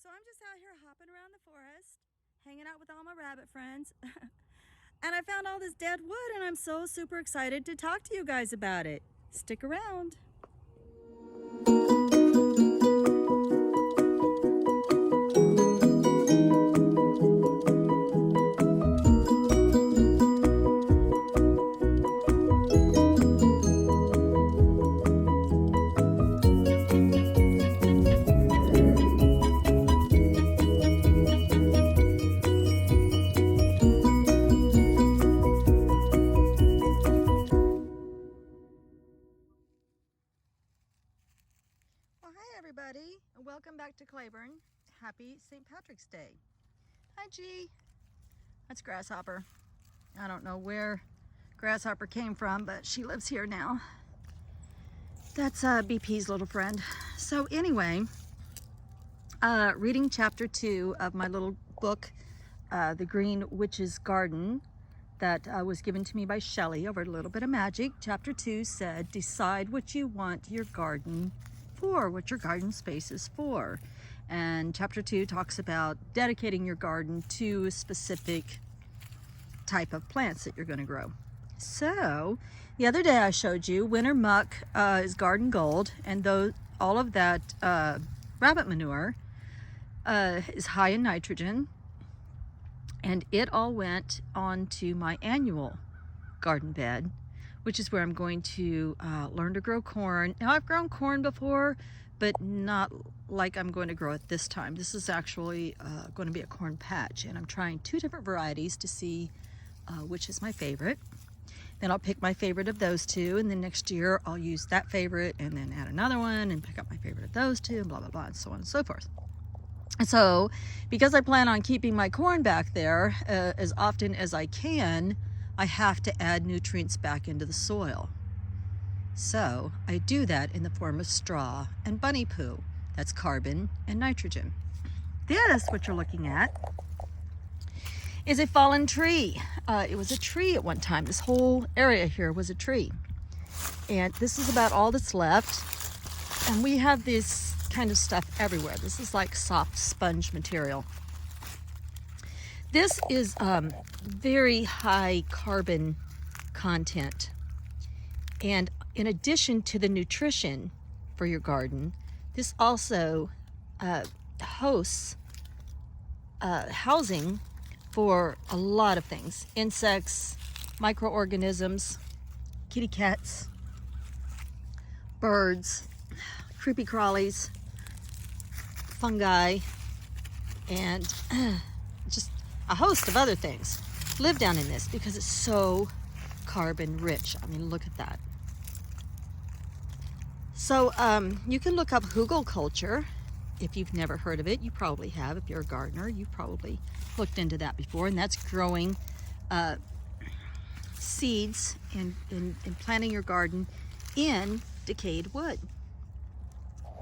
So I'm just out here hopping around the forest, hanging out with all my rabbit friends. And I found all this dead wood, and I'm so super excited to talk to you guys about it. Stick around. Well, hi everybody, and welcome back to Claiborne. Happy St. Patrick's Day. Hi G. That's Grasshopper. I don't know where Grasshopper came from, but she lives here now. That's BP's little friend. So anyway, reading chapter 2 of my little book, The Green Witch's Garden, that was given to me by Shelley over A Little Bit of Magic. Chapter 2 said, decide what you want your garden for, what your garden space is for. And chapter 2 talks about dedicating your garden to a specific type of plants that you're going to grow. So the other day I showed you winter muck is garden gold, and all of that rabbit manure is high in nitrogen, and it all went onto my annual garden bed, which is where I'm going to learn to grow corn. Now, I've grown corn before, but not like I'm going to grow it this time. This is actually going to be a corn patch, and I'm trying 2 different varieties to see which is my favorite. Then I'll pick my favorite of those 2, and then next year I'll use that favorite and then add another one and pick up my favorite of those 2, and blah, blah, blah, and so on and so forth. So because I plan on keeping my corn back there as often as I can, I have to add nutrients back into the soil. So I do that in the form of straw and bunny poo. That's carbon and nitrogen. This, what you're looking at, is a fallen tree. It was a tree at one time. This whole area here was a tree. And this is about all that's left. And we have this kind of stuff everywhere. This is like soft sponge material. This is very high carbon content. And in addition to the nutrition for your garden, this also hosts housing for a lot of things. Insects, microorganisms, kitty cats, birds, creepy crawlies, fungi, and just a host of other things live down in this because it's so carbon rich. I mean, look at that. So you can look up hugelkultur. If you've never heard of it, you probably have. If you're a gardener, you've probably looked into that before, and that's growing seeds and planting your garden in decayed wood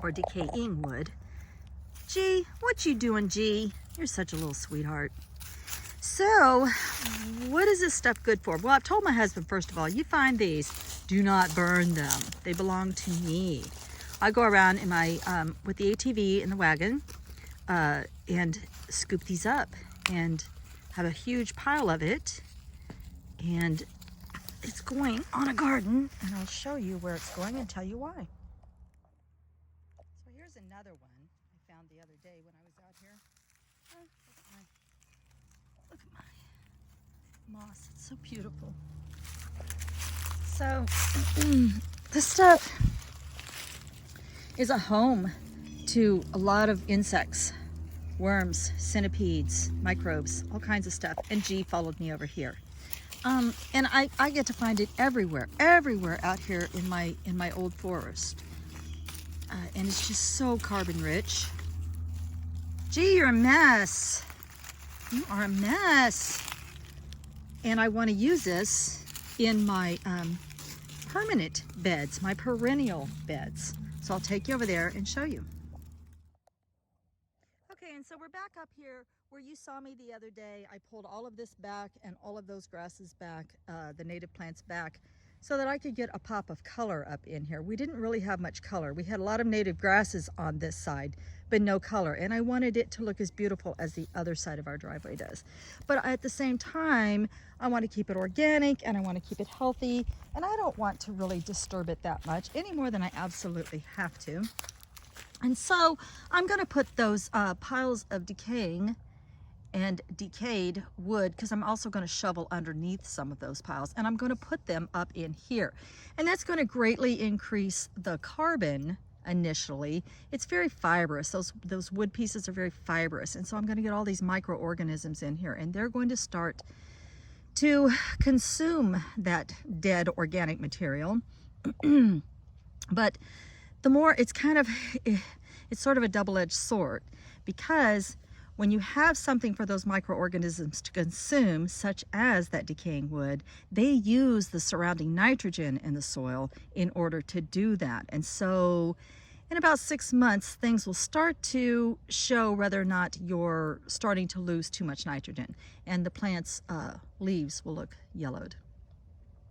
or decaying wood. G, what you doing, G? You're such a little sweetheart. So what is this stuff good for? Well, I've told my husband, first of all, you find these, do not burn them. They belong to me. I go around in my with the ATV in the wagon and scoop these up and have a huge pile of it, and it's going on a garden, and I'll show you where it's going and tell you why. So here's another one I found the other day when I was out here. Look at my moss, it's so beautiful. So this stuff is a home to a lot of insects, worms, centipedes, microbes, all kinds of stuff. And G followed me over here. And I get to find it everywhere out here in my old forest. And it's just so carbon rich. G, you're a mess. You are a mess. And I want to use this in my permanent beds, my perennial beds. So I'll take you over there and show you. Okay, and so we're back up here where you saw me the other day. I pulled all of this back and all of those grasses back, the native plants back so that I could get a pop of color up in here. We didn't really have much color. We had a lot of native grasses on this side, but no color. And I wanted it to look as beautiful as the other side of our driveway does. But at the same time, I want to keep it organic and I want to keep it healthy. And I don't want to really disturb it that much any more than I absolutely have to. And so I'm going to put those piles of decaying and decayed wood, because I'm also going to shovel underneath some of those piles, and I'm going to put them up in here. And that's going to greatly increase the carbon initially. It's very fibrous. Those wood pieces are very fibrous. And so I'm going to get all these microorganisms in here, and they're going to start to consume that dead organic material. But the more, it's sort of a double-edged sword, because when you have something for those microorganisms to consume, such as that decaying wood, they use the surrounding nitrogen in the soil in order to do that. And so in about 6 months, things will start to show whether or not you're starting to lose too much nitrogen, and the plant's leaves will look yellowed.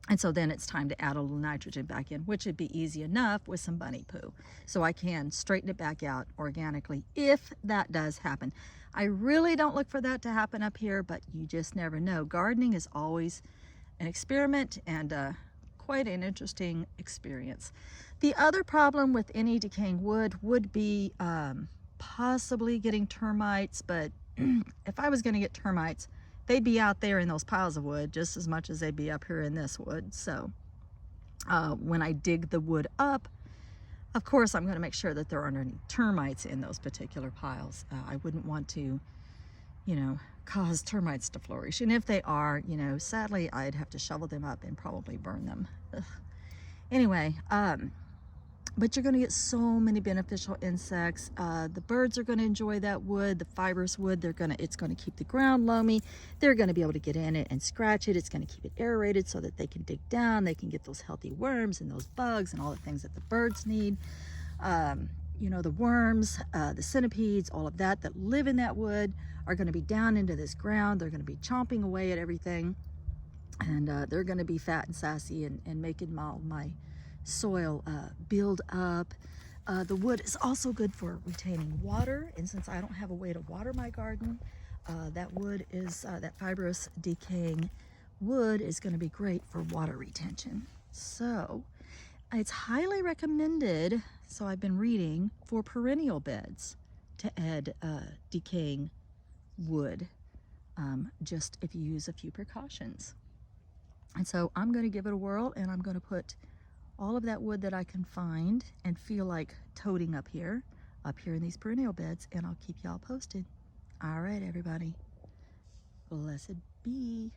And so then it's time to add a little nitrogen back in, which would be easy enough with some bunny poo. So I can straighten it back out organically if that does happen. I really don't look for that to happen up here, but you just never know. Gardening is always an experiment, and quite an interesting experience. The other problem with any decaying wood would be possibly getting termites, but if I was going to get termites, they'd be out there in those piles of wood just as much as they'd be up here in this wood. So when I dig the wood up, of course, I'm going to make sure that there aren't any termites in those particular piles. I wouldn't want to, cause termites to flourish. And if they are, sadly, I'd have to shovel them up and probably burn them. Ugh. Anyway, but you're going to get so many beneficial insects. The birds are going to enjoy that wood, the fibrous wood. It's going to keep the ground loamy. They're going to be able to get in it and scratch it. It's going to keep it aerated so that they can dig down. They can get those healthy worms and those bugs and all the things that the birds need. The worms, the centipedes, all of that live in that wood are going to be down into this ground. They're going to be chomping away at everything. And they're going to be fat and sassy and making my soil build up. The wood is also good for retaining water, and since I don't have a way to water my garden, that wood is that fibrous decaying wood is going to be great for water retention. So it's highly recommended, so I've been reading, for perennial beds to add decaying wood, just if you use a few precautions. And so I'm going to give it a whirl, and I'm going to put all of that wood that I can find and feel like toting up here in these perennial beds, and I'll keep y'all posted. All right, everybody. Blessed be.